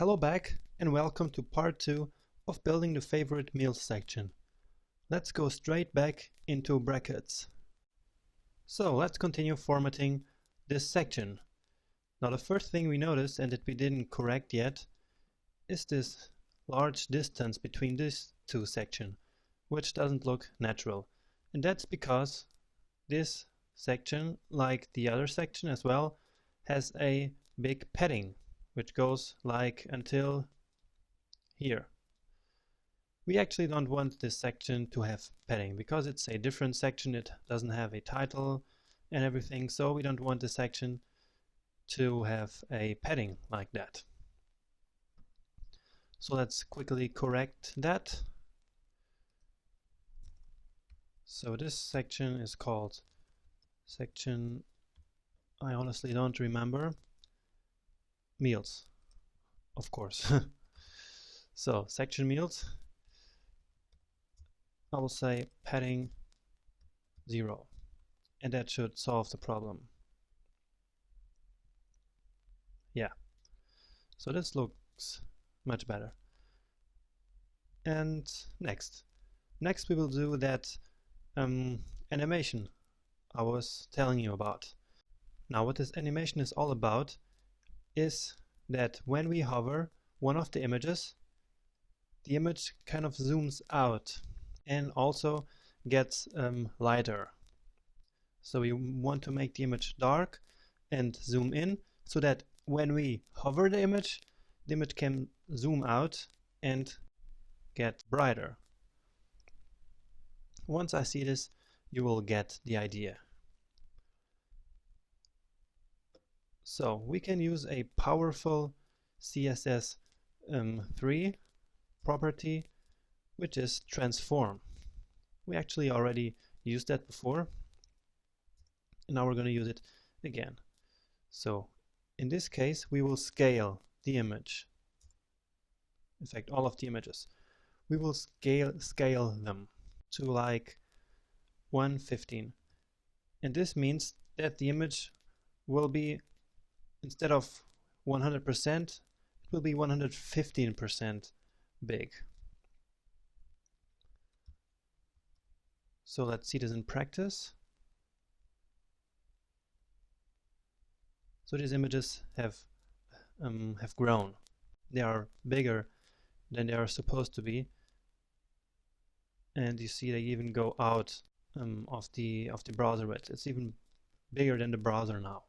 Hello back and welcome to part 2 of building the favorite meals section. Let's go straight back into brackets. So let's continue formatting this section. Now the first thing we notice, and that we didn't correct yet, is this large distance between these two sections, which doesn't look natural. And that's because this section, like the other section as well, has a big padding, which goes like until here. We actually don't want this section to have padding because it's a different section. It doesn't have a title and everything, so we don't want this section to have a padding like that. So let's quickly correct that. So this section is called section, I honestly don't remember, meals, of course. So section meals, I will say padding 0, and that should solve the problem. Yeah, so this looks much better. And next we will do that animation I was telling you about. Now what this animation is all about is that when we hover one of the images, the image kind of zooms out and also gets lighter. So we want to make the image dark and zoom in so that when we hover the image can zoom out and get brighter. Once I see this, you will get the idea. So we can use a powerful CSS3 property, which is transform. We actually already used that before, and now we're going to use it again. So in this case, we will scale the image. In fact, all of the images. We will scale them to like 1/15. And this means that the image will be, instead of 100%, it will be 115% big. So let's see this in practice. So these images have grown. They are bigger than they are supposed to be, and you see they even go out of the browser width. It's even bigger than the browser now,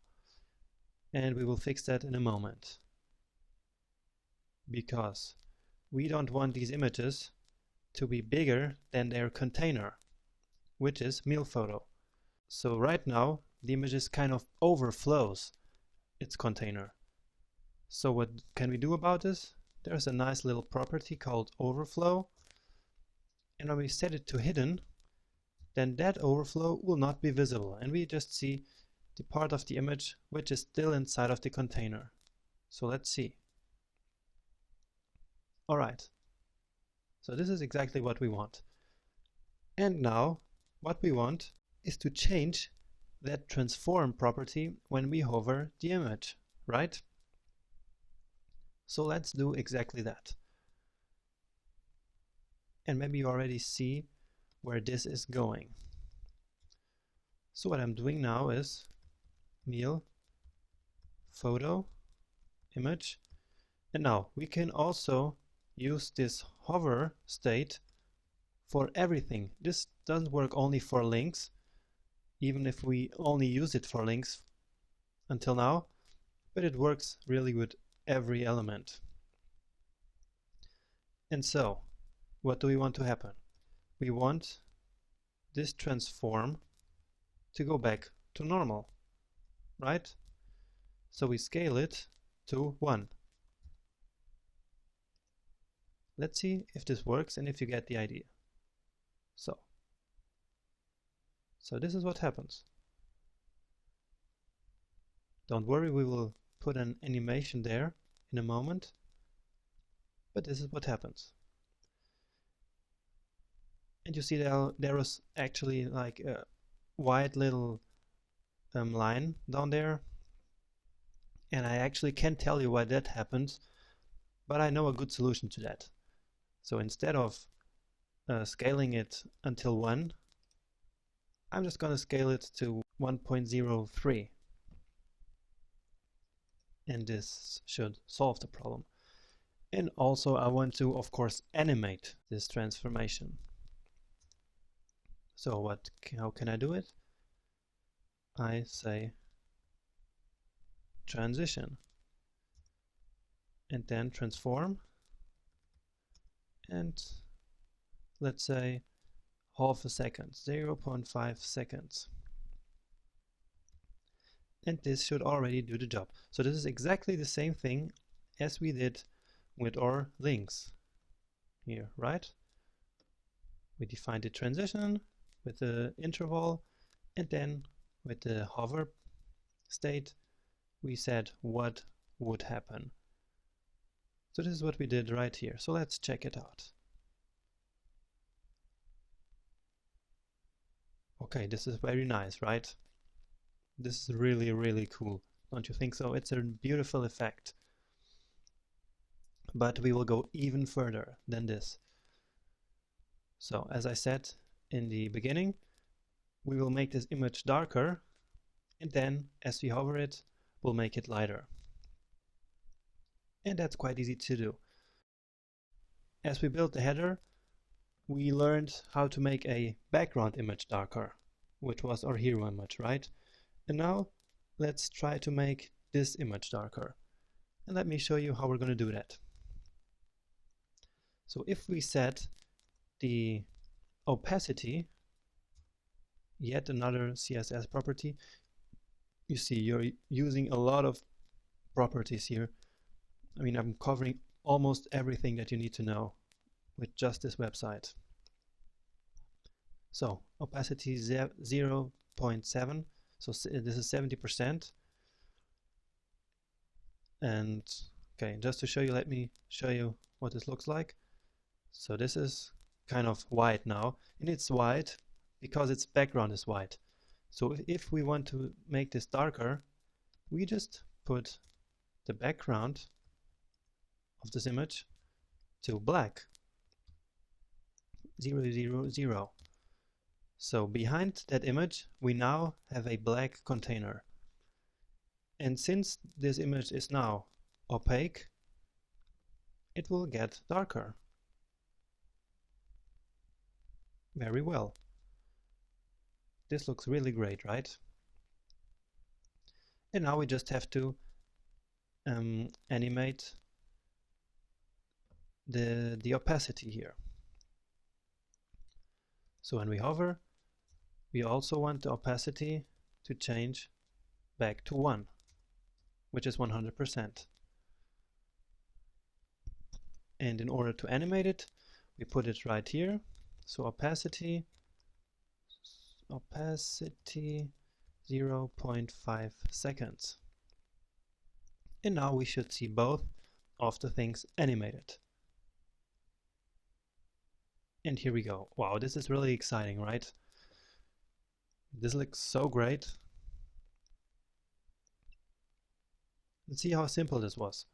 and we will fix that in a moment, because we don't want these images to be bigger than their container, which is meal photo. So right now the image kind of overflows its container. So what can we do about this? There's a nice little property called overflow, and when we set it to hidden, then that overflow will not be visible, and we just see the part of the image which is still inside of the container. So let's see. Alright, so this is exactly what we want. And now what we want is to change that transform property when we hover the image, right? So let's do exactly that. And maybe you already see where this is going. So what I'm doing now is meal photo image, and now we can also use this hover state for everything. This doesn't work only for links, even if we only use it for links until now, but it works really with every element. And so what do we want to happen? We want this transform to go back to normal, right? So we scale it to 1. Let's see if this works and if you get the idea. So this is what happens. Don't worry, we will put an animation there in a moment, but this is what happens. And you see there was actually like a white little line down there, and I actually can't tell you why that happens, but I know a good solution to that. So instead of scaling it until 1, I'm just going to scale it to 1.03. And this should solve the problem. And also I want to, of course, animate this transformation. So how can I do it? I say transition and then transform, and let's say half a second, 0.5 seconds. And this should already do the job. So this is exactly the same thing as we did with our links here, right? We defined the transition with the interval, and then with the hover state we said what would happen. So this is what we did right here. So let's check it out. Okay, this is very nice, right? This is really, really cool. Don't you think so? It's a beautiful effect. But we will go even further than this. So as I said in the beginning, we will make this image darker, and then as we hover it, we'll make it lighter. And that's quite easy to do. As we built the header, we learned how to make a background image darker, which was our hero image, right? And now let's try to make this image darker. And let me show you how we're going to do that. So if we set the opacity, yet another CSS property, you see you're using a lot of properties here. I mean, I'm covering almost everything that you need to know with just this website. So opacity 0.7, so this is 70%. And okay, just to show you, let me show you what this looks like. So this is kind of white now, and it's white because its background is white. So if we want to make this darker, we just put the background of this image to black, 0, 0, 0. So behind that image we now have a black container. And since this image is now opaque, it will get darker. Very well. This looks really great, right? And now we just have to animate the opacity here. So when we hover, we also want the opacity to change back to 1, which is 100%. And in order to animate it, we put it right here. So opacity 0.5 seconds. And now we should see both of the things animated. And here we go. Wow, this is really exciting, right? This looks so great. Let's see how simple this was.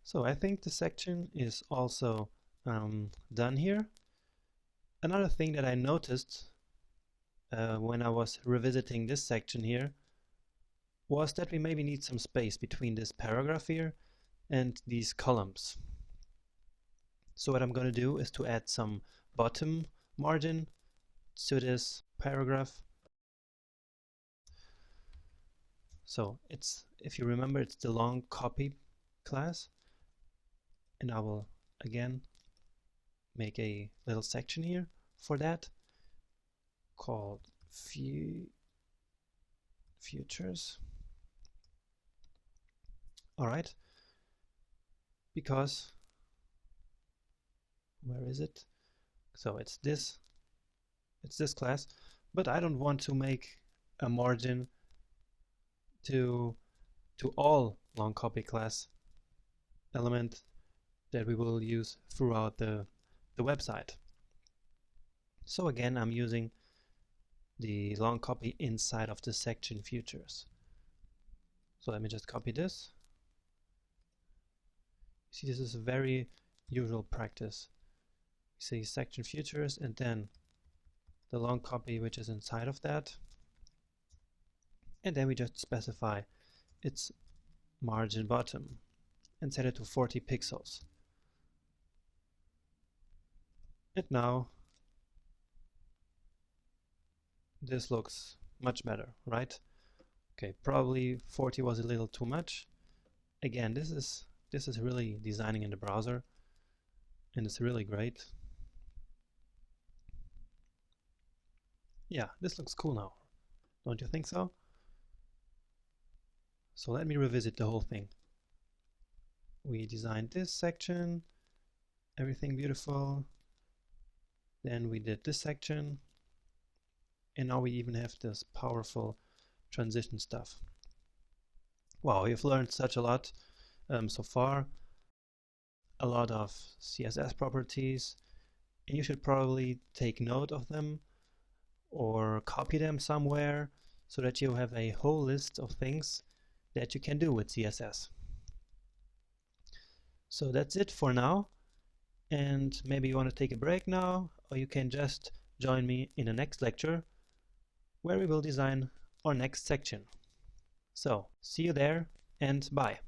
So I think the section is also done here. Another thing that I noticed when I was revisiting this section here was that we maybe need some space between this paragraph here and these columns. So what I'm going to do is to add some bottom margin to this paragraph. So it's, if you remember, it's the long copy class, and I will again make a little section here for that called futures. All right, because where is it? So it's this class, but I don't want to make a margin to all long copy class element that we will use throughout the website. So again, I'm using the long copy inside of the section futures. So let me just copy this. See, this is a very usual practice. You see section futures and then the long copy which is inside of that, and then we just specify its margin bottom and set it to 40 pixels. And now this looks much better, right? Okay, probably 40 was a little too much. Again, this is really designing in the browser, and it's really great. Yeah, this looks cool now. Don't you think so? So let me revisit the whole thing. We designed this section, everything beautiful. Then we did this section, and now we even have this powerful transition stuff. Wow, we've learned such a lot so far. A lot of CSS properties, and you should probably take note of them or copy them somewhere so that you have a whole list of things that you can do with CSS. So that's it for now, and maybe you want to take a break now, or you can just join me in the next lecture where we will design our next section. So see you there, and bye.